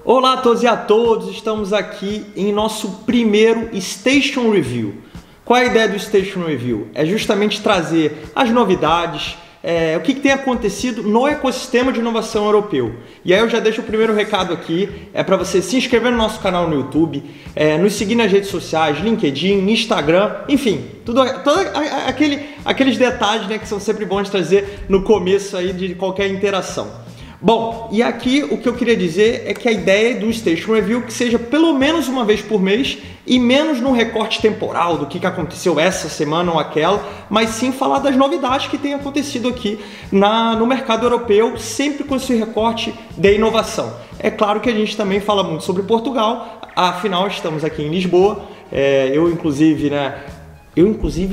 Olá a todos e a todos, estamos aqui em nosso primeiro Station Review. Qual é a ideia do Station Review? É justamente trazer as novidades, o que tem acontecido no ecossistema de inovação europeu. E aí eu já deixo o primeiro recado aqui, é para você se inscrever no nosso canal no YouTube, nos seguir nas redes sociais, LinkedIn, Instagram, enfim, aqueles detalhes, né, que são sempre bons de trazer no começo aí de qualquer interação. Bom, e aqui o que eu queria dizer é que a ideia do Station Review que seja pelo menos uma vez por mês e menos num recorte temporal do que aconteceu essa semana ou aquela, mas sim falar das novidades que têm acontecido aqui no mercado europeu, sempre com esse recorte de inovação. É claro que a gente também fala muito sobre Portugal, afinal estamos aqui em Lisboa, eu inclusive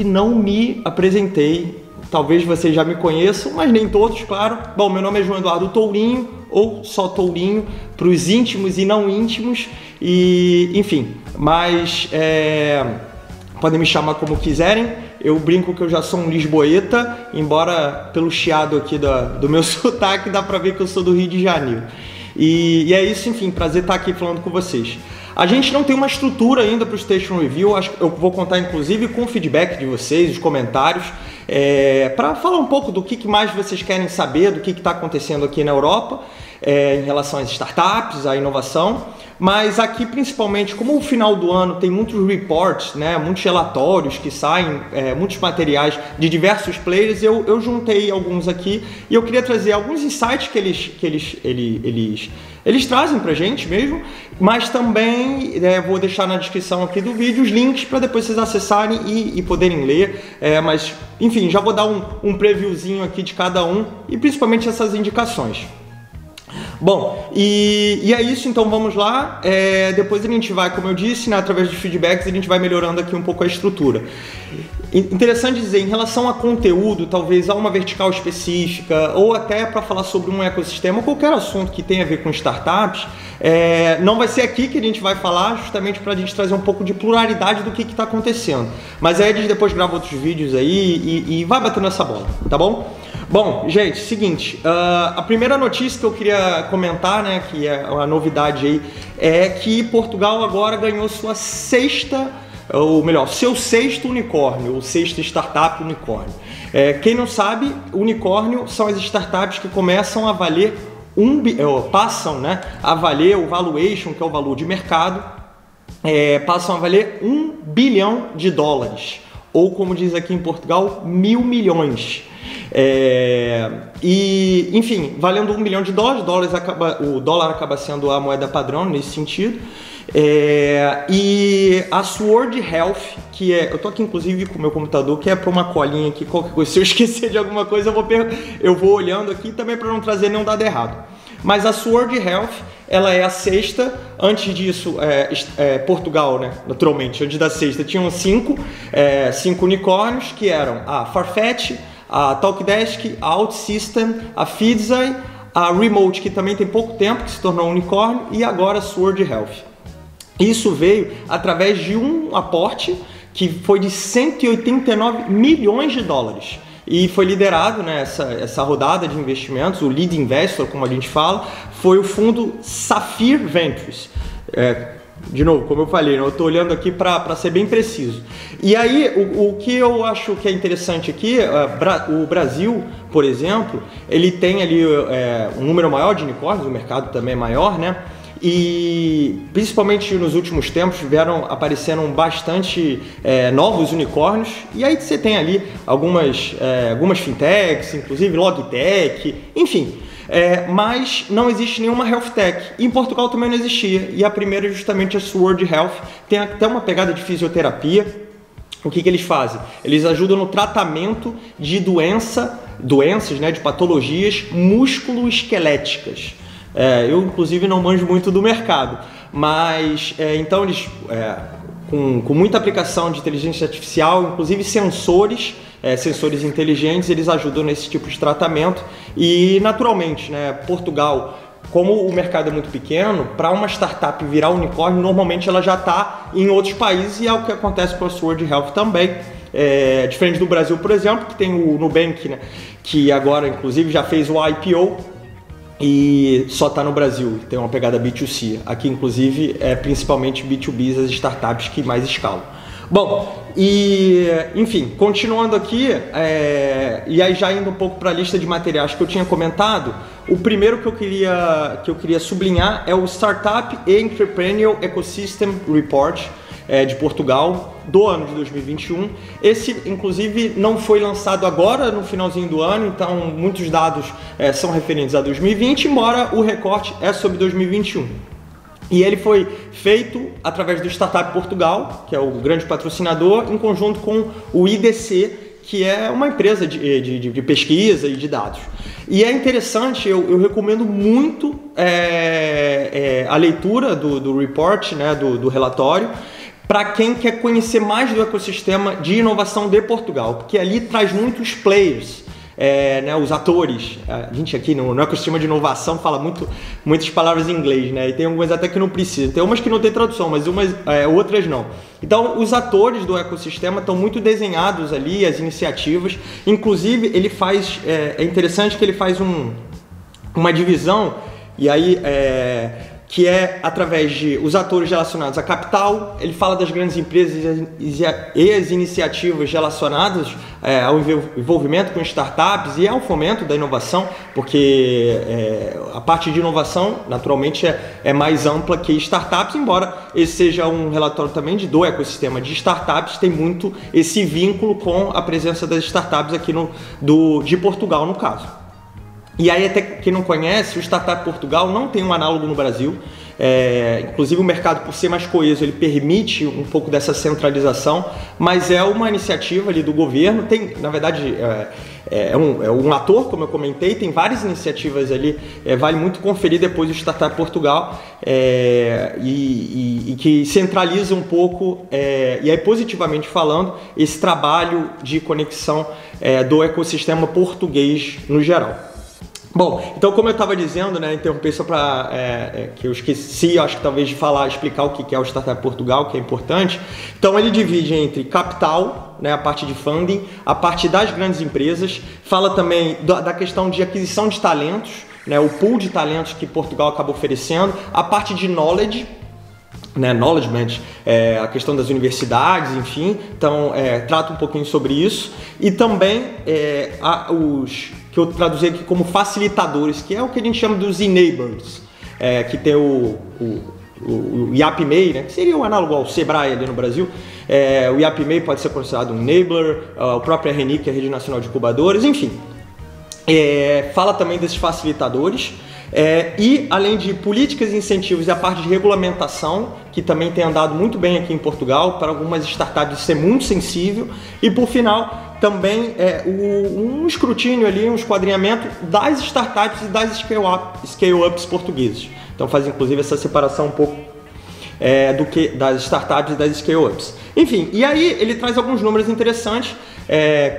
não me apresentei. Talvez vocês já me conheçam, mas nem todos, claro. Bom, meu nome é João Eduardo Tourinho, ou só Tourinho, para os íntimos e não íntimos, e enfim, mas podem me chamar como quiserem. Eu brinco que eu já sou um lisboeta, embora pelo chiado aqui do meu sotaque dá para ver que eu sou do Rio de Janeiro. E é isso, enfim, prazer estar aqui falando com vocês. A gente não tem uma estrutura ainda para o Station Review, acho que eu vou contar inclusive com o feedback de vocês, os comentários, para falar um pouco do que mais vocês querem saber, do que está acontecendo aqui na Europa, em relação às startups, à inovação. Mas aqui, principalmente, como o final do ano tem muitos reports, né, muitos relatórios que saem, muitos materiais de diversos players, eu juntei alguns aqui e eu queria trazer alguns insights que eles trazem pra gente mesmo, mas também vou deixar na descrição aqui do vídeo os links para depois vocês acessarem e poderem ler, mas enfim, já vou dar um previewzinho aqui de cada um e principalmente essas indicações. Bom, e é isso, então vamos lá. Depois a gente vai, como eu disse, né, através de feedbacks, a gente vai melhorando aqui um pouco a estrutura. Interessante dizer, em relação a conteúdo, talvez há uma vertical específica, ou até para falar sobre um ecossistema, qualquer assunto que tenha a ver com startups, não vai ser aqui que a gente vai falar, justamente para a gente trazer um pouco de pluralidade do que está acontecendo. Mas aí a gente depois grava outros vídeos aí e vai batendo essa bola, tá bom? Bom, gente, seguinte, a primeira notícia que eu queria comentar, né, que é uma novidade aí, é que Portugal agora ganhou seu sexto unicórnio, ou sexta startup unicórnio. Quem não sabe, unicórnio são as startups que começam a valer passam, né, a valer o valuation, que é o valor de mercado, passam a valer $1 bilhão, ou como diz aqui em Portugal, 1.000 milhões. E enfim, valendo $1 bilhão, o dólar acaba sendo a moeda padrão nesse sentido. E a Sword Health, que eu tô aqui inclusive com o meu computador, que é para uma colinha aqui, qualquer coisa, se eu esquecer de alguma coisa eu vou olhando aqui também para não trazer nenhum dado errado. Mas a Sword Health, ela é a sexta. Antes disso, Portugal, né, naturalmente, antes da sexta tinham cinco unicórnios, que eram a Farfetch, a Talkdesk, a OutSystem, a Feedzai, a Remote, que também tem pouco tempo que se tornou um unicórnio, e agora a Sword Health. Isso veio através de um aporte que foi de $189 milhões. E foi liderado, né, essa rodada de investimentos, o lead investor, como a gente fala, foi o fundo Sapphire Ventures. De novo, como eu falei, eu estou olhando aqui para ser bem preciso. E aí, o que eu acho que é interessante aqui, o Brasil, por exemplo, ele tem ali um número maior de unicórnios, o mercado também é maior, né? E principalmente nos últimos tempos apareceram bastante novos unicórnios, e aí você tem ali algumas fintechs, inclusive Logitech, enfim. Mas não existe nenhuma health tech. Em Portugal também não existia, e a primeira é justamente a Sword Health. Tem até uma pegada de fisioterapia. O que eles fazem? Eles ajudam no tratamento de doenças, né, de patologias músculo-esqueléticas. Eu inclusive não manjo muito do mercado, mas então eles com muita aplicação de inteligência artificial, inclusive sensores inteligentes, eles ajudam nesse tipo de tratamento. E naturalmente, né, Portugal, como o mercado é muito pequeno, para uma startup virar unicórnio, normalmente ela já está em outros países, e é o que acontece com a Sword Health também. Diferente do Brasil, por exemplo, que tem o Nubank, né, que agora inclusive já fez o IPO. e só está no Brasil, tem uma pegada B2C. Aqui, inclusive, é principalmente B2B, as startups que mais escalam. Bom, e enfim, continuando aqui, e aí já indo um pouco para a lista de materiais que eu tinha comentado, o primeiro que eu queria sublinhar é o Startup Entrepreneurial Ecosystem Report, de Portugal, do ano de 2021. Esse, inclusive, não foi lançado agora, no finalzinho do ano, então muitos dados são referentes a 2020, embora o recorte é sobre 2021. E ele foi feito através do Startup Portugal, que é o grande patrocinador, em conjunto com o IDC, que é uma empresa de pesquisa e de dados. E é interessante, eu recomendo muito a leitura do report, né, do relatório, para quem quer conhecer mais do ecossistema de inovação de Portugal, porque ali traz muitos players, né, os atores. A gente aqui no ecossistema de inovação fala muitas palavras em inglês, né, e tem algumas até que não precisa, tem umas que não tem tradução, mas outras não. Então os atores do ecossistema estão muito desenhados ali, as iniciativas, inclusive ele faz, é interessante que ele faz uma divisão, e aí que é através de os atores relacionados a capital, ele fala das grandes empresas e as iniciativas relacionadas ao envolvimento com startups e ao fomento da inovação, porque a parte de inovação, naturalmente, é mais ampla que startups, embora esse seja um relatório também do ecossistema de startups, tem muito esse vínculo com a presença das startups aqui de Portugal, no caso. E aí, até quem não conhece, o Startup Portugal não tem um análogo no Brasil. Inclusive o mercado, por ser mais coeso, ele permite um pouco dessa centralização, mas é uma iniciativa ali do governo. Tem, na verdade, um ator, como eu comentei, tem várias iniciativas ali, vale muito conferir depois o Startup Portugal, e que centraliza um pouco, e aí positivamente falando, esse trabalho de conexão do ecossistema português no geral. Bom, então como eu estava dizendo, né, interromper só para que eu esqueci, acho que talvez de explicar o que é o Startup Portugal, que é importante. Então ele divide entre capital, né, a parte de funding, a parte das grandes empresas, fala também da questão de aquisição de talentos, né, o pool de talentos que Portugal acaba oferecendo, a parte de knowledge, né, knowledgement, a questão das universidades, enfim, então trata um pouquinho sobre isso, e também que eu traduzi aqui como facilitadores, que é o que a gente chama dos enablers, que tem o IAPMEI, né, que seria o análogo ao Sebrae ali no Brasil. O IAPMEI pode ser considerado um enabler, o próprio RNI, que é a Rede Nacional de Incubadores, enfim. Fala também desses facilitadores. E além de políticas e incentivos e a parte de regulamentação, que também tem andado muito bem aqui em Portugal, para algumas startups ser muito sensível, e por final também um escrutínio ali, um esquadrinhamento das startups e das scale-ups portugueses. Então faz inclusive essa separação um pouco das startups e das scale-ups. Enfim, e aí ele traz alguns números interessantes.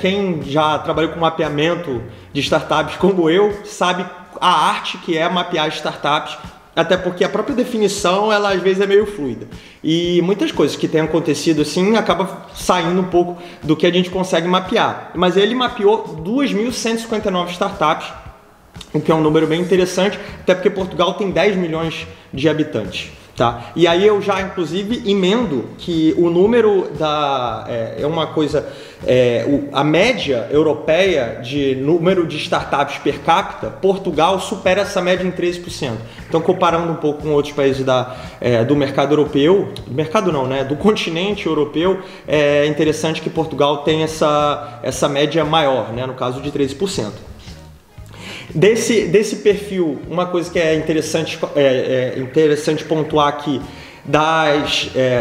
Quem já trabalhou com mapeamento de startups como eu sabe a arte que é mapear startups, até porque a própria definição, ela às vezes é meio fluida. E muitas coisas que têm acontecido assim, acaba saindo um pouco do que a gente consegue mapear. Mas ele mapeou 2.159 startups, o que é um número bem interessante, até porque Portugal tem 10 milhões de habitantes. Tá? E aí eu já, inclusive, emendo que o número é uma coisa... a média europeia de número de startups per capita, Portugal supera essa média em 13%. Então, comparando um pouco com outros países do mercado europeu, mercado não, né? Do continente europeu, é interessante que Portugal tem essa média maior, né? No caso de 13%. Desse perfil, uma coisa que é interessante pontuar aqui,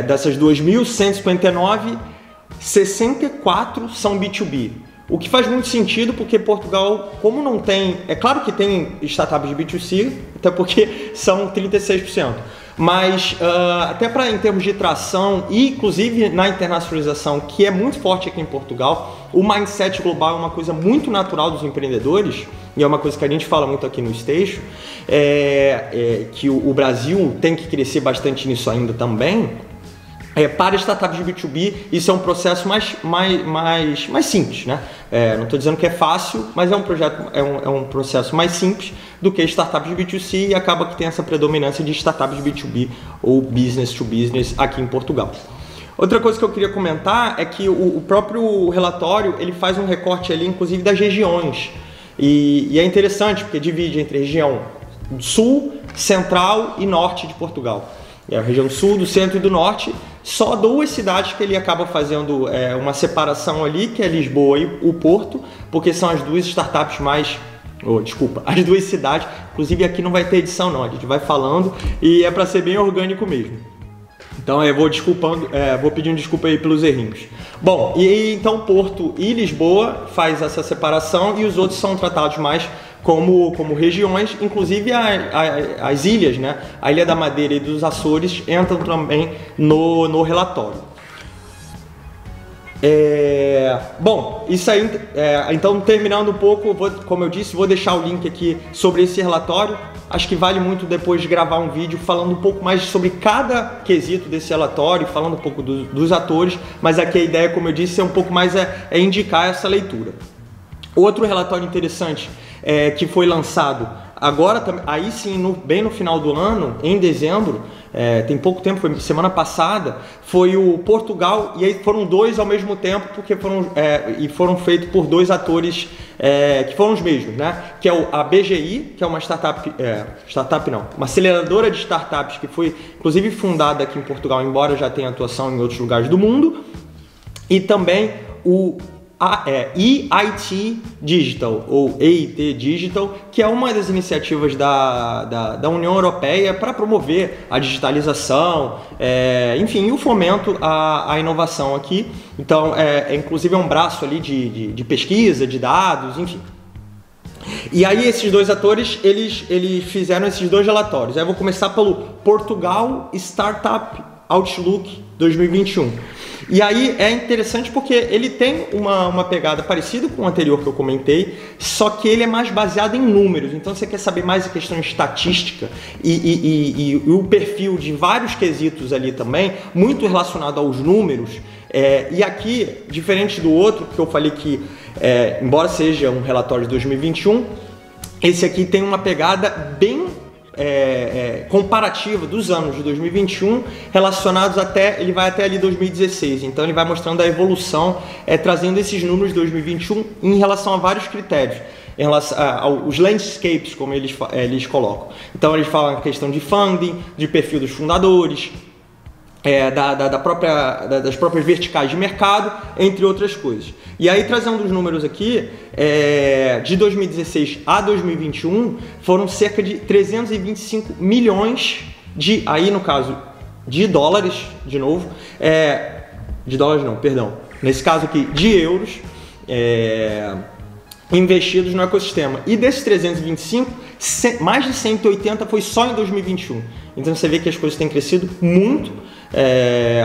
dessas 2.159, 64 são B2B. O que faz muito sentido porque Portugal, como não tem... É claro que tem startups de B2C, até porque são 36%. Mas até em termos de tração e inclusive na internacionalização, que é muito forte aqui em Portugal, o mindset global é uma coisa muito natural dos empreendedores, e é uma coisa que a gente fala muito aqui no Station, que o Brasil tem que crescer bastante nisso ainda também. Para startups de B2B, isso é um processo mais simples, né? Não estou dizendo que é fácil, mas é um processo mais simples do que startups de B2C e acaba que tem essa predominância de startups de B2B ou business to business aqui em Portugal. Outra coisa que eu queria comentar é que o próprio relatório ele faz um recorte ali, inclusive das regiões. E é interessante porque divide entre região sul, central e norte de Portugal. É a região sul, do centro e do norte. Só 2 cidades que ele acaba fazendo uma separação ali, que é Lisboa e o Porto, porque são as 2 startups mais... as 2 cidades. Inclusive aqui não vai ter edição não, a gente vai falando e é para ser bem orgânico mesmo. Então eu vou pedindo desculpa aí pelos errinhos. Bom, e então Porto e Lisboa faz essa separação e os outros são tratados mais como regiões, inclusive as ilhas, né? A Ilha da Madeira e dos Açores entram também no relatório. Bom, isso aí, então terminando um pouco, como eu disse, vou deixar o link aqui sobre esse relatório. Acho que vale muito depois de gravar um vídeo falando um pouco mais sobre cada quesito desse relatório, falando um pouco dos atores, mas aqui a ideia, como eu disse, é um pouco mais indicar essa leitura. Outro relatório interessante que foi lançado agora, aí sim, bem no final do ano, em dezembro, tem pouco tempo, foi semana passada, foi o Portugal, e aí foram 2 ao mesmo tempo, porque foram feitos por 2 atores que foram os mesmos, né? Que é a BGI, que é uma uma aceleradora de startups que foi inclusive fundada aqui em Portugal, embora já tenha atuação em outros lugares do mundo, e também o EIT Digital, ou EIT Digital, que é uma das iniciativas da União Europeia para promover a digitalização, enfim, e o fomento à inovação aqui. Então, inclusive é um braço ali de pesquisa, de dados, enfim. E aí esses 2 atores, eles fizeram esses 2 relatórios. Aí eu vou começar pelo Portugal Startup Outlook 2021. E aí é interessante porque ele tem uma pegada parecida com o anterior que eu comentei, só que ele é mais baseado em números. Então você quer saber mais a questão de estatística e o perfil de vários quesitos ali também, muito relacionado aos números. E aqui, diferente do outro, que eu falei que, embora seja um relatório de 2021, esse aqui tem uma pegada bem comparativa dos anos de 2021 relacionados ele vai até ali 2016, então ele vai mostrando a evolução, trazendo esses números de 2021 em relação a vários critérios, em relação aos landscapes, como eles colocam. Então eles falam a questão de funding, de perfil dos fundadores, das próprias verticais de mercado, entre outras coisas. E aí, trazendo os números aqui, de 2016 a 2021, foram cerca de 325 milhões aí no caso, de dólares, de novo, de dólares não, perdão, nesse caso aqui, de euros, investidos no ecossistema. E desses 325, mais de 180 foi só em 2021. Então você vê que as coisas têm crescido muito.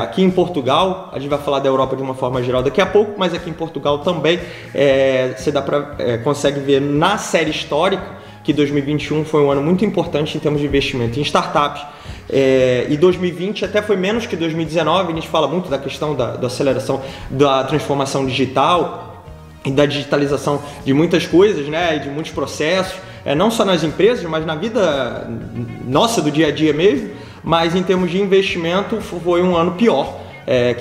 Aqui em Portugal, a gente vai falar da Europa de uma forma geral daqui a pouco, mas aqui em Portugal também você consegue ver na série histórica que 2021 foi um ano muito importante em termos de investimento em startups. E 2020 até foi menos que 2019, a gente fala muito da questão da aceleração da transformação digital e da digitalização de muitas coisas, né, e de muitos processos, não só nas empresas, mas na vida nossa do dia a dia mesmo. Mas em termos de investimento foi um ano pior,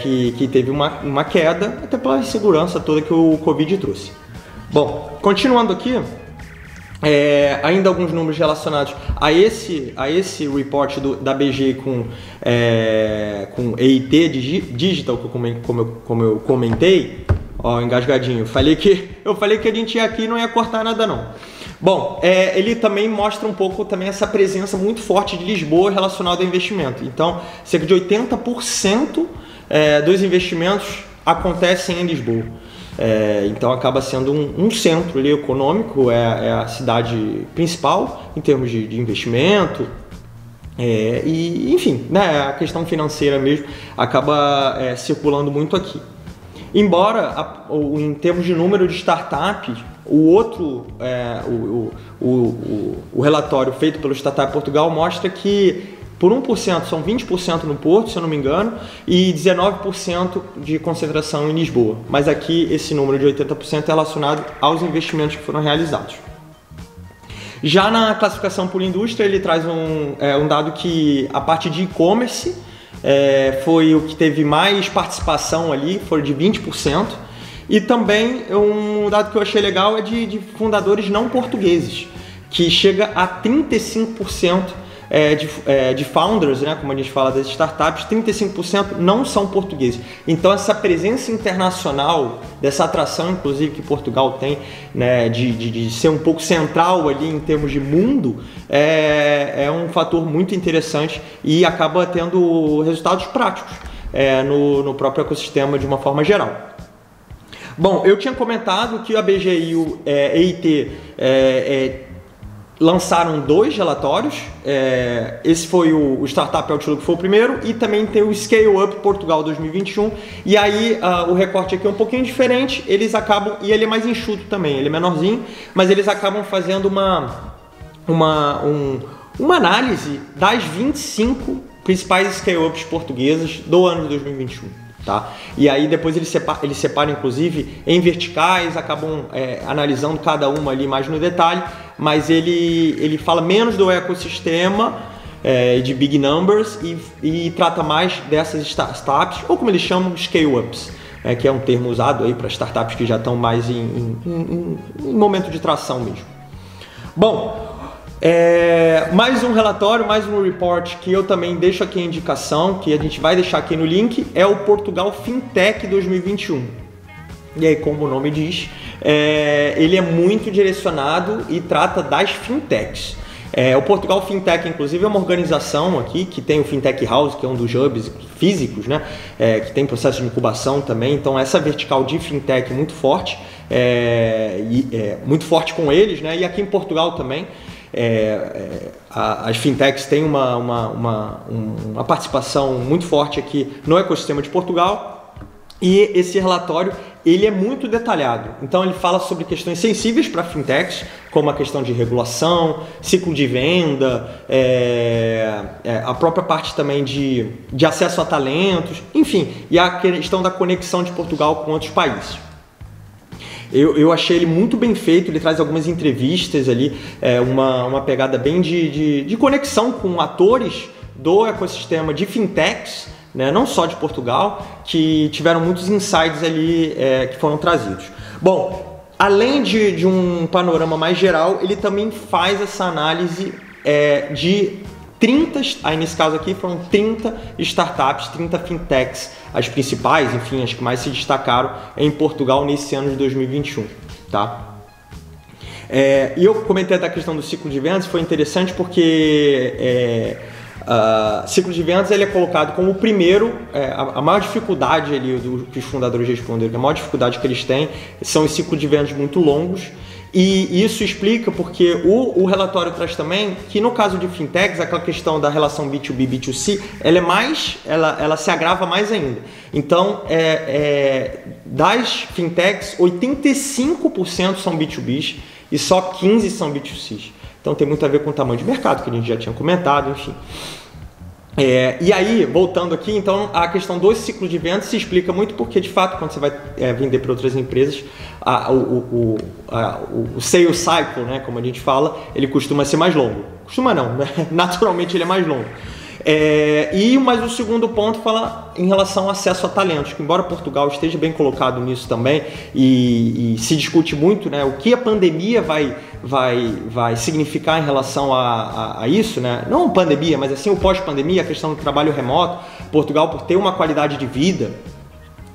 que teve uma queda, até pela insegurança toda que o Covid trouxe. Bom, continuando aqui, ainda alguns números relacionados a esse report da BG com EIT Digital, como eu comentei, engasgadinho, eu falei que a gente ia aqui e não ia cortar nada não. Bom, ele também mostra um pouco também essa presença muito forte de Lisboa relacionada ao investimento. Então, cerca de 80% dos investimentos acontecem em Lisboa. Então, acaba sendo um centro ali econômico, é a cidade principal em termos de investimento. E, enfim, né, a questão financeira mesmo acaba circulando muito aqui. Embora, em termos de número de startups, o relatório feito pelo Startup Portugal mostra que por 1% são 20% no Porto, se eu não me engano, e 19% de concentração em Lisboa. Mas aqui esse número de 80% é relacionado aos investimentos que foram realizados. Já na classificação por indústria, ele traz um dado que a parte de e-commerce foi o que teve mais participação ali, foi de 20%. E também um dado que eu achei legal é de fundadores não portugueses, que chega a 35% de founders, né, como a gente fala das startups, 35% não são portugueses. Então essa presença internacional, dessa atração inclusive que Portugal tem, né, de ser um pouco central ali em termos de mundo, é um fator muito interessante e acaba tendo resultados práticos no próprio ecossistema de uma forma geral. Bom, eu tinha comentado que a BGI e o EIT lançaram 2 relatórios. Esse foi o Startup Outlook, foi o primeiro, e também tem o Scale Up Portugal 2021. E aí o recorte aqui é um pouquinho diferente. Eles acabam, e ele é mais enxuto também, ele é menorzinho, mas eles acabam fazendo uma análise das 25 principais Scale-Ups portuguesas do ano de 2021. Tá? E aí depois eles separam inclusive em verticais, acabam analisando cada uma ali mais no detalhe, mas ele fala menos do ecossistema de big numbers e trata mais dessas startups, ou como eles chamam, scale-ups, que é um termo usado aí para startups que já estão mais em momento de tração mesmo. Bom, mais um relatório, mais um report que eu também deixo aqui a indicação, que a gente vai deixar aqui no link, é o Portugal Fintech 2021. E aí, como o nome diz, ele é muito direcionado e trata das fintechs. O Portugal Fintech, inclusive, é uma organização aqui que tem o Fintech House, que é um dos hubs físicos, né? Que tem processo de incubação também. Então, essa vertical de fintech é muito forte, muito forte com eles, né? E aqui em Portugal também. As fintechs têm uma participação muito forte aqui no ecossistema de Portugal, e esse relatório ele é muito detalhado. Então ele fala sobre questões sensíveis para fintechs, como a questão de regulação, ciclo de venda, a própria parte também de acesso a talentos, enfim, e a questão da conexão de Portugal com outros países. Eu achei ele muito bem feito, ele traz algumas entrevistas ali, uma pegada bem de conexão com atores do ecossistema de fintechs, né, não só de Portugal, que tiveram muitos insights ali que foram trazidos. Bom, além de um panorama mais geral, ele também faz essa análise de 30, aí nesse caso aqui foram 30 startups, 30 fintechs, as principais, enfim, as que mais se destacaram em Portugal nesse ano de 2021, tá? E eu comentei da questão do ciclo de vendas, foi interessante porque ciclo de vendas ele é colocado como o primeiro, a maior dificuldade ali que os fundadores responderam, que a maior dificuldade que eles têm são os ciclos de vendas muito longos. E isso explica porque o relatório traz também que no caso de fintechs, aquela questão da relação B2B, B2C, ela se agrava mais ainda. Então, das fintechs, 85% são B2Bs e só 15% são B2Cs. Então tem muito a ver com o tamanho de mercado, que a gente já tinha comentado, enfim. E aí, voltando aqui, então a questão do ciclo de vendas se explica muito porque, de fato, quando você vai vender para outras empresas, o sales cycle, né, como a gente fala, ele costuma ser mais longo. Costuma não, né? Naturalmente ele é mais longo. Mas o segundo ponto fala em relação ao acesso a talentos, que embora Portugal esteja bem colocado nisso também e se discute muito, né, o que a pandemia vai significar em relação a isso, né? Não pandemia, mas assim o pós-pandemia, a questão do trabalho remoto. Portugal, por ter uma qualidade de vida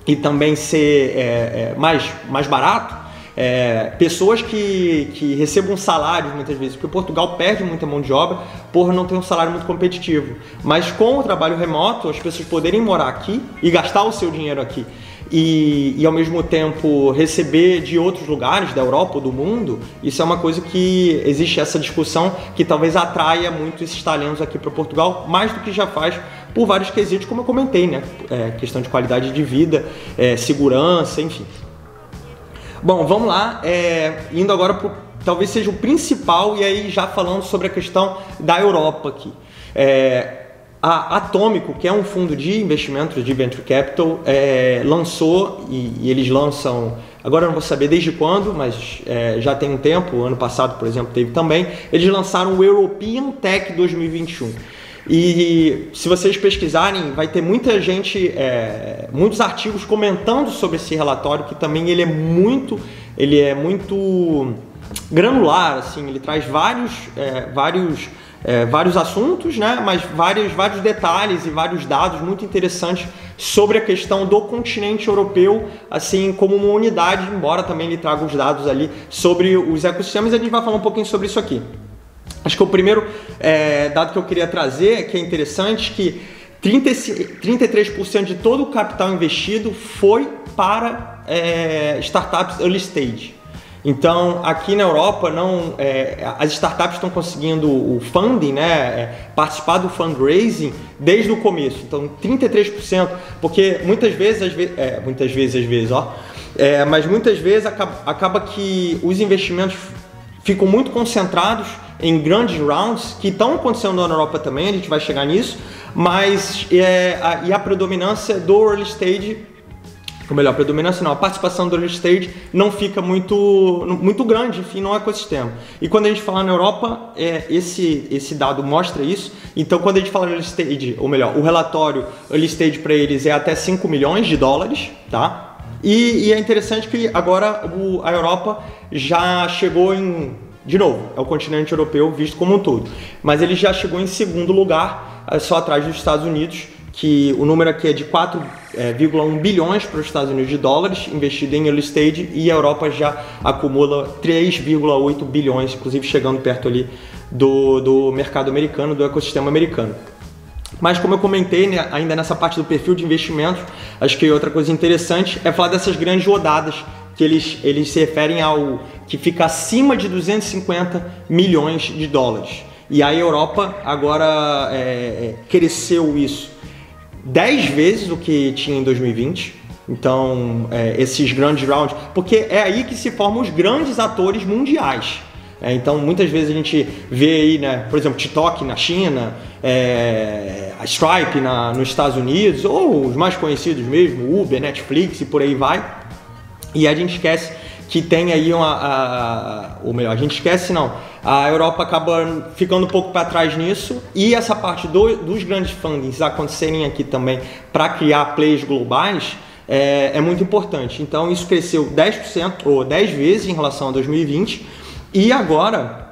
e também ser mais barato, pessoas que recebam salários muitas vezes, porque Portugal perde muita mão de obra por não ter um salário muito competitivo, mas com o trabalho remoto as pessoas poderem morar aqui e gastar o seu dinheiro aqui e ao mesmo tempo receber de outros lugares da Europa ou do mundo, isso é uma coisa que existe essa discussão que talvez atraia muito esses talentos aqui para Portugal, mais do que já faz por vários quesitos, como eu comentei, né? Questão de qualidade de vida, segurança, enfim. Bom, vamos lá, indo agora para talvez seja o principal, e aí já falando sobre a questão da Europa aqui. A Atômico, que é um fundo de investimentos de Venture Capital, lançou, e eles lançam, agora eu não vou saber desde quando, mas já tem um tempo, ano passado, por exemplo, teve também, eles lançaram o European Tech 2021. E se vocês pesquisarem, vai ter muita gente, muitos artigos comentando sobre esse relatório, que também ele é muito granular, assim, ele traz vários assuntos, né? Mas vários detalhes e vários dados muito interessantes sobre a questão do continente europeu, assim como uma unidade, embora também ele traga os dados ali sobre os ecossistemas, e a gente vai falar um pouquinho sobre isso aqui. Acho que o primeiro dado que eu queria trazer, que é interessante, que 33% de todo o capital investido foi para startups early stage. Então, aqui na Europa, as startups estão conseguindo o funding, né, participar do fundraising desde o começo. Então, 33%, porque muitas vezes acaba que os investimentos ficam muito concentrados em grandes rounds, que estão acontecendo na Europa também, a gente vai chegar nisso, mas a predominância do early stage, ou melhor, a predominância não, a participação do early stage não fica muito grande, enfim, no ecossistema. E quando a gente fala na Europa, esse dado mostra isso. Então, quando a gente fala early stage, ou melhor, o relatório early stage para eles é até 5 milhões de dólares, tá? E é interessante que agora a Europa já chegou de novo, é o continente europeu visto como um todo, mas ele já chegou em segundo lugar, só atrás dos Estados Unidos, que o número aqui é de 4,1 bilhões para os Estados Unidos de dólares investido em early stage, e a Europa já acumula 3,8 bilhões, inclusive chegando perto ali do mercado americano, do ecossistema americano. Mas como eu comentei, né, ainda nessa parte do perfil de investimentos, acho que outra coisa interessante é falar dessas grandes rodadas, que eles se referem ao que fica acima de 250 milhões de dólares. E a Europa agora cresceu isso 10 vezes o que tinha em 2020. Então, esses grandes rounds, porque é aí que se formam os grandes atores mundiais. Então, muitas vezes a gente vê aí, né, por exemplo, TikTok na China, a Stripe nos Estados Unidos, ou os mais conhecidos mesmo, Uber, Netflix e por aí vai. E a gente esquece que tem aí ou melhor, a gente esquece não, a Europa acaba ficando um pouco para trás nisso, e essa parte dos grandes fundings acontecerem aqui também para criar players globais é muito importante. Então isso cresceu 10% ou 10 vezes em relação a 2020, e agora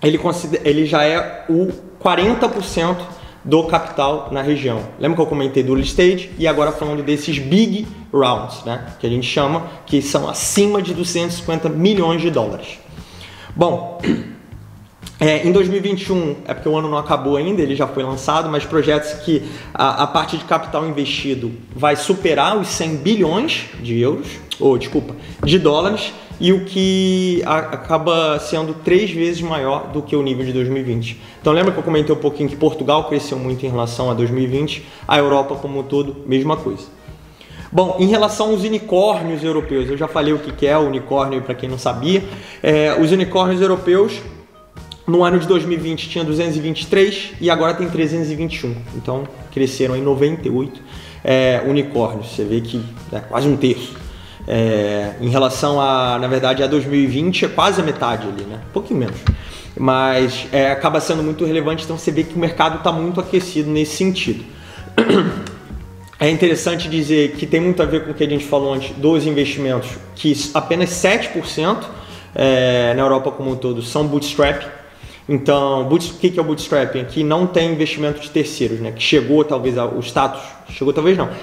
ele já é o 40% do capital na região. Lembra que eu comentei do early stage? E agora falando desses big rounds, né? Que a gente chama, que são acima de 250 milhões de dólares. Bom, em 2021, é porque o ano não acabou ainda, ele já foi lançado, mas projetos que a parte de capital investido vai superar os 100 bilhões de dólares, e o que acaba sendo 3 vezes maior do que o nível de 2020. Então lembra que eu comentei um pouquinho que Portugal cresceu muito em relação a 2020, a Europa como um todo, mesma coisa. Bom, em relação aos unicórnios europeus, eu já falei o que é o unicórnio para quem não sabia. Os unicórnios europeus, no ano de 2020 tinha 223 e agora tem 321, então cresceram em 98 unicórnios, você vê que é quase um terço. Em relação na verdade, a 2020 é quase a metade ali, né? Um pouquinho menos. Mas acaba sendo muito relevante, então você vê que o mercado está muito aquecido nesse sentido. É interessante dizer que tem muito a ver com o que a gente falou antes dos investimentos, que apenas 7% na Europa como um todo são bootstrap. Então, o que é o bootstrapping? Aqui não tem investimento de terceiros, né? Que chegou talvez ao status,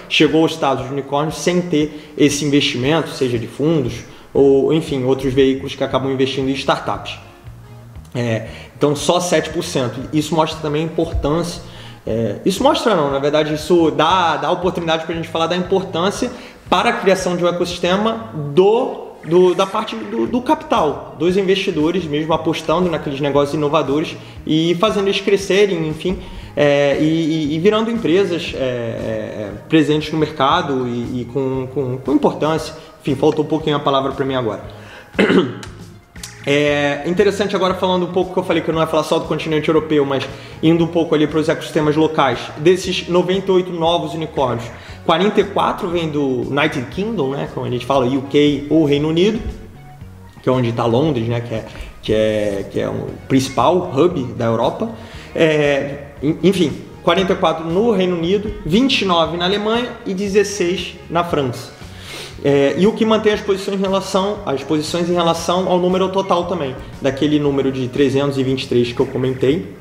chegou ao status de unicórnio sem ter esse investimento, seja de fundos ou, enfim, outros veículos que acabam investindo em startups. Então, só 7%. Isso mostra também a importância. Isso mostra não, na verdade, isso dá oportunidade para a gente falar da importância para a criação de um ecossistema da parte do capital, dos investidores mesmo apostando naqueles negócios inovadores e fazendo eles crescerem, enfim, e virando empresas presentes no mercado e com importância. Enfim, faltou um pouquinho a palavra para mim agora. É interessante agora falando um pouco que eu falei que eu não ia falar só do continente europeu, mas indo um pouco ali para os ecossistemas locais. Desses 98 novos unicórnios, 44 vêm do United Kingdom, né, como a gente fala, UK ou Reino Unido, que é onde está Londres, né, que é o principal hub da Europa. Enfim, 44 no Reino Unido, 29 na Alemanha e 16 na França. E o que mantém as posições em relação ao número total também, daquele número de 323 que eu comentei,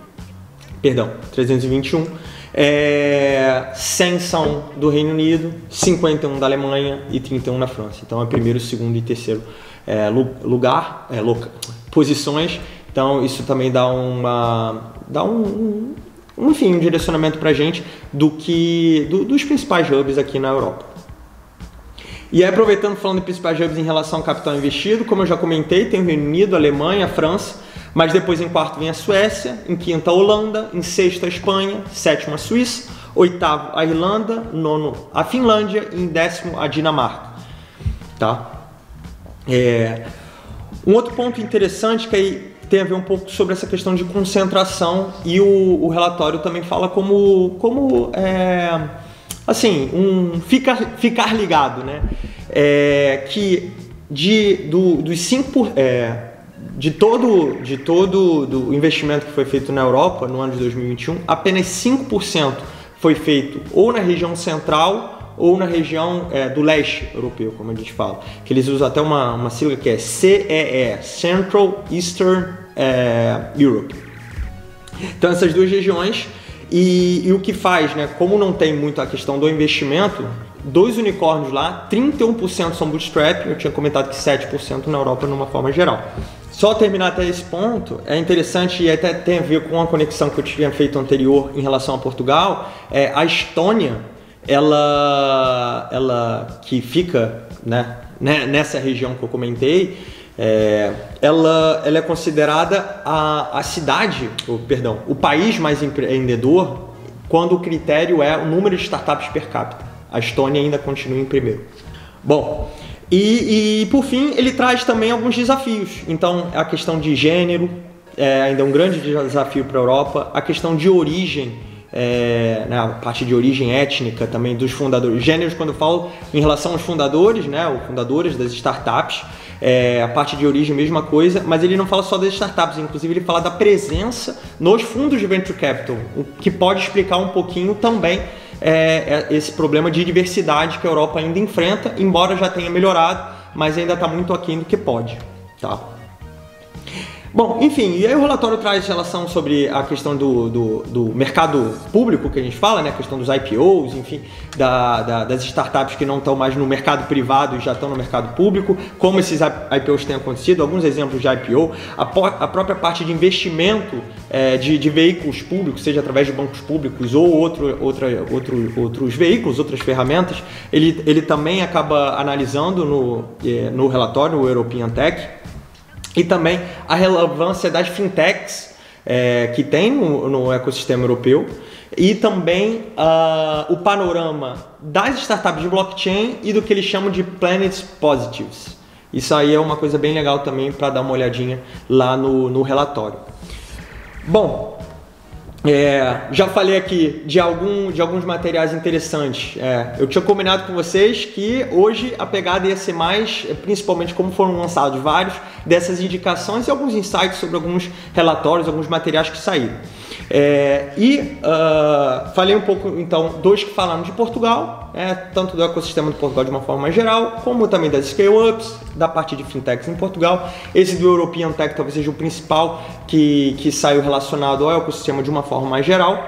perdão, 321, 100 são do Reino Unido, 51 da Alemanha e 31 na França. Então é primeiro, segundo e terceiro posições. Então isso também dá um direcionamento para a gente dos principais hubs aqui na Europa. E aí, aproveitando, falando de principais hubs em relação ao capital investido, como eu já comentei, tem o Reino Unido, a Alemanha, a França, mas depois em quarto vem a Suécia, em quinto a Holanda, em sexto a Espanha, sétimo a Suíça, oitavo a Irlanda, nono a Finlândia e em décimo a Dinamarca. Tá? Um outro ponto interessante que aí tem a ver um pouco sobre essa questão de concentração, e o relatório também fala ficar ligado, né? Que de todo do investimento que foi feito na Europa no ano de 2021, apenas 5% foi feito ou na região central ou na região do leste europeu, como a gente fala, que eles usam até uma sigla que é CEE, Central Eastern Europe. Então essas duas regiões. E o que faz, né, como não tem muito a questão do investimento, 2 unicórnios lá, 31% são bootstrap, eu tinha comentado que 7% na Europa numa forma geral. Só terminar até esse ponto, é interessante e até tem a ver com a conexão que eu tinha feito anterior em relação a Portugal, a Estônia, ela que fica, né, nessa região que eu comentei, ela é considerada o país mais empreendedor quando o critério é o número de startups per capita. A Estônia ainda continua em primeiro. Bom, e por fim ele traz também alguns desafios. Então a questão de gênero ainda é um grande desafio para a Europa, a questão de origem, a parte de origem étnica também dos fundadores. Gêneros, quando eu falo em relação aos fundadores, né, os fundadores das startups, a parte de origem, mesma coisa, mas ele não fala só das startups, inclusive ele fala da presença nos fundos de venture capital, o que pode explicar um pouquinho também esse problema de diversidade que a Europa ainda enfrenta, embora já tenha melhorado, mas ainda está muito aquém do que pode. Tá? Bom, enfim, e aí o relatório traz relação sobre a questão do mercado público que a gente fala, né? A questão dos IPOs, enfim, das startups que não estão mais no mercado privado e já estão no mercado público, como esses IPOs têm acontecido, alguns exemplos de IPO, a própria parte de investimento de veículos públicos, seja através de bancos públicos ou outros veículos, outras ferramentas, ele também acaba analisando no relatório, o European Tech. E também a relevância das fintechs que tem no ecossistema europeu e também o panorama das startups de blockchain e do que eles chamam de Planet Positives. Isso aí é uma coisa bem legal também para dar uma olhadinha lá no relatório. Bom, já falei aqui de alguns materiais interessantes. Eu tinha combinado com vocês que hoje a pegada ia ser mais, principalmente como foram lançados vários dessas indicações e alguns insights sobre alguns relatórios, alguns materiais que saíram. Falei um pouco, então, dois que falaram de Portugal, tanto do ecossistema de Portugal de uma forma mais geral, como também das scale-ups, da parte de fintechs em Portugal. Esse do European Tech talvez seja o principal que saiu relacionado ao ecossistema de uma forma mais geral,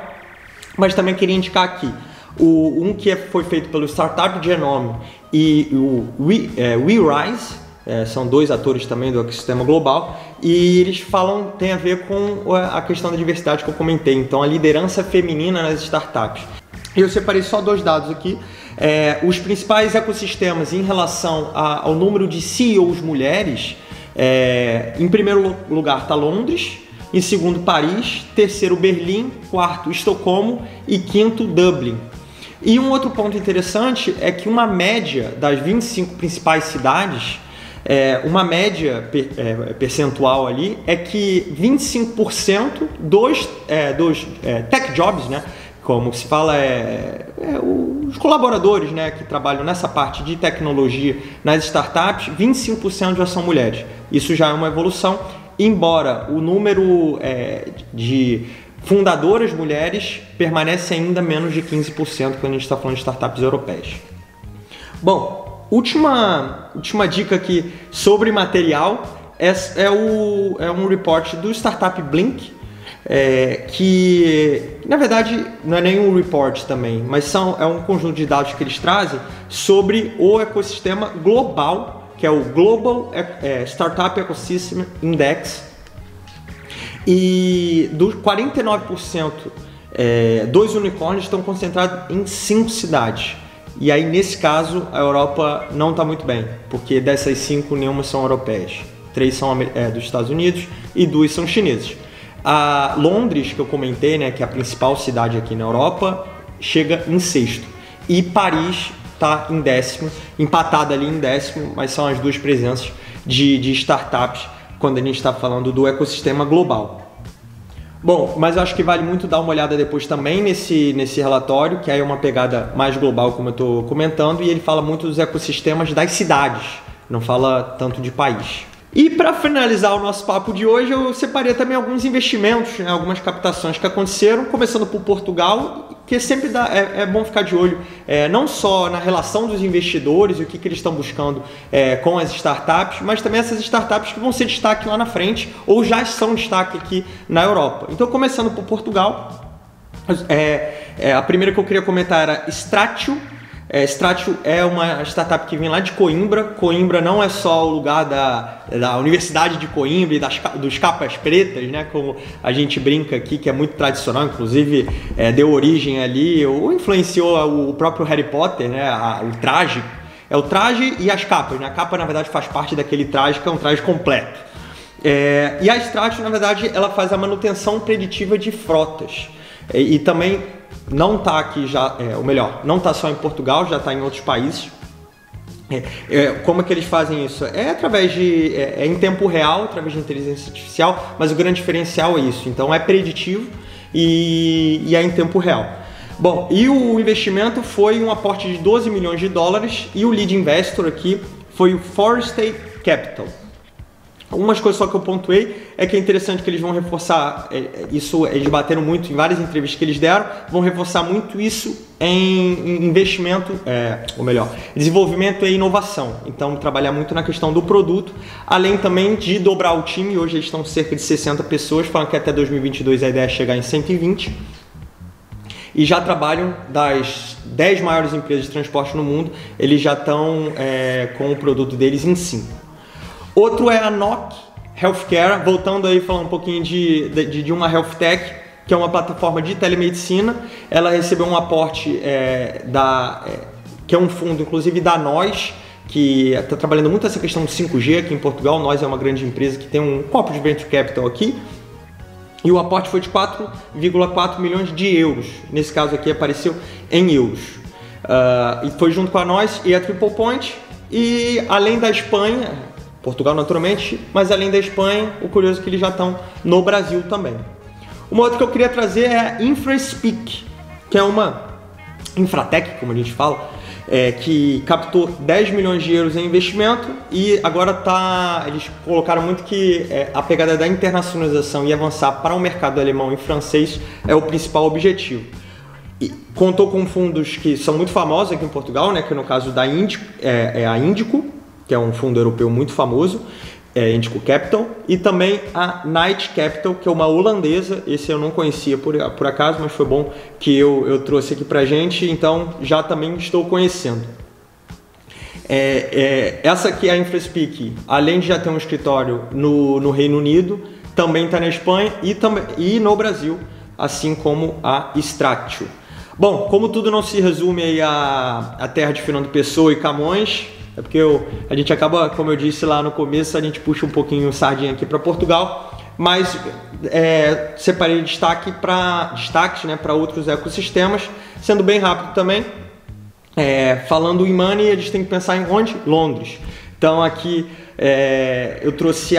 mas também queria indicar aqui um que foi feito pelo Startup Genome e o WeRise. São dois atores também do ecossistema global e eles tem a ver com a questão da diversidade que eu comentei, então a liderança feminina nas startups. Eu separei só 2 dados aqui, os principais ecossistemas em relação ao número de CEOs mulheres. Em primeiro lugar está Londres, em segundo Paris, terceiro Berlim, quarto Estocolmo e quinto Dublin. E um outro ponto interessante é que uma média das 25 principais cidades uma média percentual ali é que 25% dos tech jobs, né, como se fala, os colaboradores, né, que trabalham nessa parte de tecnologia nas startups, 25% já são mulheres. Isso já é uma evolução, embora o número de fundadoras mulheres permanece ainda menos de 15% quando a gente está falando de startups europeias. Bom, última dica aqui sobre material é um report do Startup Blink, que na verdade não é nem um report também, mas é um conjunto de dados que eles trazem sobre o ecossistema global, que é o Global Startup Ecosystem Index, e dos 49% dos unicórnios estão concentrados em 5 cidades. E aí, nesse caso, a Europa não está muito bem, porque dessas 5, nenhuma são europeias. 3 são dos Estados Unidos e 2 são chineses. A Londres, que eu comentei, né, que é a principal cidade aqui na Europa, chega em 6º. E Paris está em 10º, empatada ali em 10º, mas são as 2 presenças de startups quando a gente está falando do ecossistema global. Bom, mas eu acho que vale muito dar uma olhada depois também nesse relatório, que aí é uma pegada mais global, como eu estou comentando, e ele fala muito dos ecossistemas das cidades, não fala tanto de país. E para finalizar o nosso papo de hoje, eu separei também alguns investimentos, né, algumas captações que aconteceram, começando por Portugal, que sempre é bom ficar de olho, não só na relação dos investidores e o que eles estão buscando com as startups, mas também essas startups que vão ser destaque lá na frente ou já são destaque aqui na Europa. Então, começando por Portugal, a primeira que eu queria comentar era Stratio. Stratio é uma startup que vem lá de Coimbra. Coimbra não é só o lugar da Universidade de Coimbra e dos capas pretas, né, como a gente brinca aqui, que é muito tradicional, inclusive deu origem ali, ou influenciou o próprio Harry Potter, né, o traje. É o traje e as capas, né? A capa, na verdade, faz parte daquele traje que é um traje completo. E a Stratio, na verdade, ela faz a manutenção preditiva de frotas. E também não está aqui já, ou melhor, não está só em Portugal, já está em outros países. Como é que eles fazem isso? Através em tempo real, através de inteligência artificial, mas o grande diferencial é isso. Então é preditivo e é em tempo real. Bom, e o investimento foi um aporte de 12 milhões de dólares e o lead investor aqui foi o Forestay Capital. Algumas coisas só que eu pontuei é que é interessante que eles vão reforçar isso, eles bateram muito em várias entrevistas que eles deram, vão reforçar muito isso em investimento, ou melhor, desenvolvimento e inovação. Então, trabalhar muito na questão do produto, além também de dobrar o time. Hoje eles estão cerca de 60 pessoas, falam que até 2022 a ideia é chegar em 120. E já trabalham das 10 maiores empresas de transporte no mundo, eles já estão com o produto deles em 5. Outro é a NOC Healthcare, voltando aí falando um pouquinho de uma health tech, que é uma plataforma de telemedicina. Ela recebeu um aporte que é um fundo, inclusive, da Nós, que está trabalhando muito essa questão do 5G aqui em Portugal. Nós é uma grande empresa que tem um corpo de venture capital aqui. E o aporte foi de 4,4 milhões de euros. Nesse caso aqui apareceu em euros. E foi junto com a Nós e a Triple Point. E além da Espanha, Portugal naturalmente, mas além da Espanha, o curioso é que eles já estão no Brasil também. Uma outra que eu queria trazer é a InfraSpeak, que é uma infratech, como a gente fala, que captou 10 milhões de euros em investimento e agora eles colocaram muito que a pegada da internacionalização e avançar para o mercado alemão e francês é o principal objetivo. E contou com fundos que são muito famosos aqui em Portugal, né, que no caso da Índico, a Índico, que é um fundo europeu muito famoso, Índico Capital, e também a Knight Capital, que é uma holandesa. Esse eu não conhecia por acaso, mas foi bom que eu trouxe aqui pra gente, então já também estou conhecendo. Essa aqui é a InfraSpeak, além de já ter um escritório no Reino Unido, também está na Espanha e no Brasil, assim como a Stratio. Bom, como tudo não se resume aí a terra de Fernando Pessoa e Camões, é porque a gente acaba, como eu disse lá no começo, a gente puxa um pouquinho o sardinha aqui para Portugal, mas separei destaques para outros ecossistemas, sendo bem rápido também. Falando em money, a gente tem que pensar em onde? Londres. Então aqui eu trouxe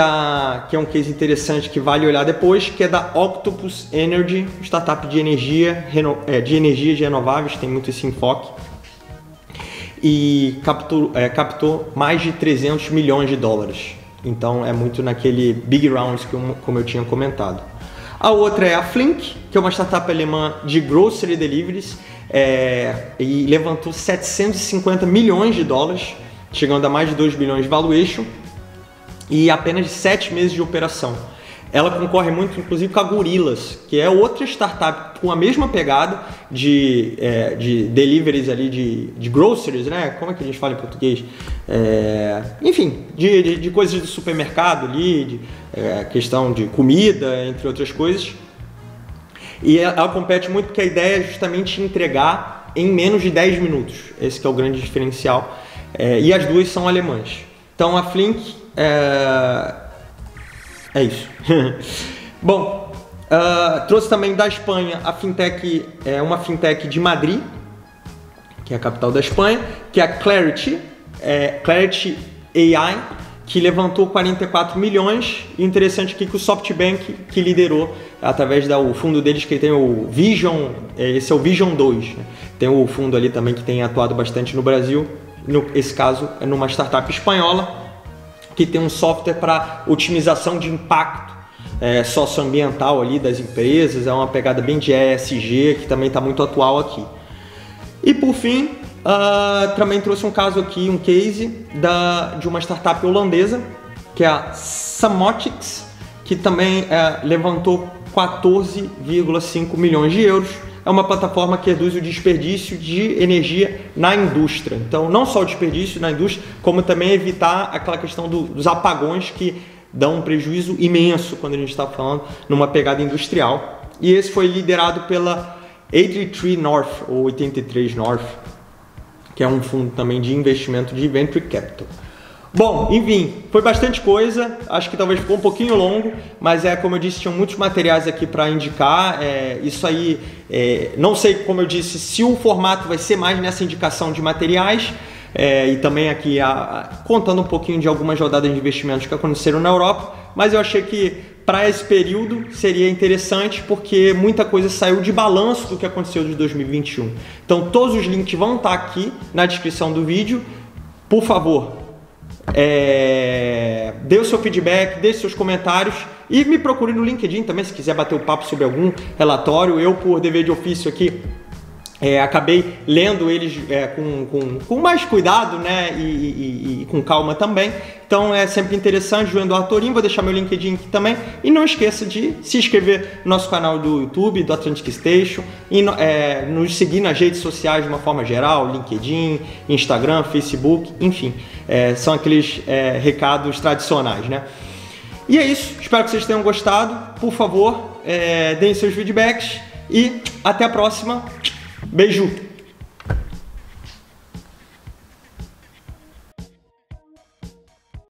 que é um case interessante que vale olhar depois, que é da Octopus Energy, startup de energia, de renováveis, tem muito esse enfoque. E captou mais de 300 milhões de dólares. Então é muito naquele big rounds como eu tinha comentado. A outra é a Flink, que é uma startup alemã de grocery deliveries, e levantou 750 milhões de dólares, chegando a mais de 2 bilhões de valuation, e apenas 7 meses de operação. Ela concorre muito, inclusive, com a Gorillas, que é outra startup com a mesma pegada de deliveries ali de groceries, né? Como é que a gente fala em português? Enfim, de coisas de supermercado ali, questão de comida, entre outras coisas. E ela compete muito porque a ideia é justamente entregar em menos de 10 minutos. Esse que é o grande diferencial. E as duas são alemãs. Então a Flink é isso. Bom, trouxe também da Espanha a fintech, uma fintech de Madrid, que é a capital da Espanha, que é a Clarity AI, que levantou 44 milhões. E interessante aqui que o SoftBank que liderou através do fundo deles, que tem o Vision, esse é o Vision 2. Né? Tem o fundo ali também que tem atuado bastante no Brasil. Esse caso é numa startup espanhola que tem um software para otimização de impacto socioambiental ali das empresas. É uma pegada bem de ESG, que também está muito atual aqui. E por fim, também trouxe um caso aqui, um case de uma startup holandesa, que é a Samotics, que também levantou 14,5 milhões de euros. É uma plataforma que reduz o desperdício de energia na indústria. Então, não só o desperdício na indústria, como também evitar aquela questão dos apagões que dão um prejuízo imenso quando a gente está falando numa pegada industrial. E esse foi liderado pela 83 North, ou 83 North, que é um fundo também de investimento de Venture Capital. Bom, enfim, foi bastante coisa, acho que talvez ficou um pouquinho longo, mas como eu disse, tinham muitos materiais aqui para indicar. Isso aí, não sei, como eu disse, se o formato vai ser mais nessa indicação de materiais, e também aqui contando um pouquinho de algumas rodadas de investimentos que aconteceram na Europa, mas eu achei que para esse período seria interessante porque muita coisa saiu de balanço do que aconteceu de 2021. Então todos os links vão estar aqui na descrição do vídeo. Por favor, dê o seu feedback, deixe seus comentários e me procure no LinkedIn também se quiser bater o papo sobre algum relatório. Eu, por dever de ofício aqui, acabei lendo eles com mais cuidado, né, e com calma também. Então é sempre interessante. João Eduardo Torim, vou deixar meu LinkedIn aqui também. E não esqueça de se inscrever no nosso canal do YouTube, do Atlantic Station, e nos seguir nas redes sociais de uma forma geral, LinkedIn, Instagram, Facebook, enfim. São aqueles recados tradicionais, né? E é isso. Espero que vocês tenham gostado. Por favor, deem seus feedbacks e até a próxima. Beijo!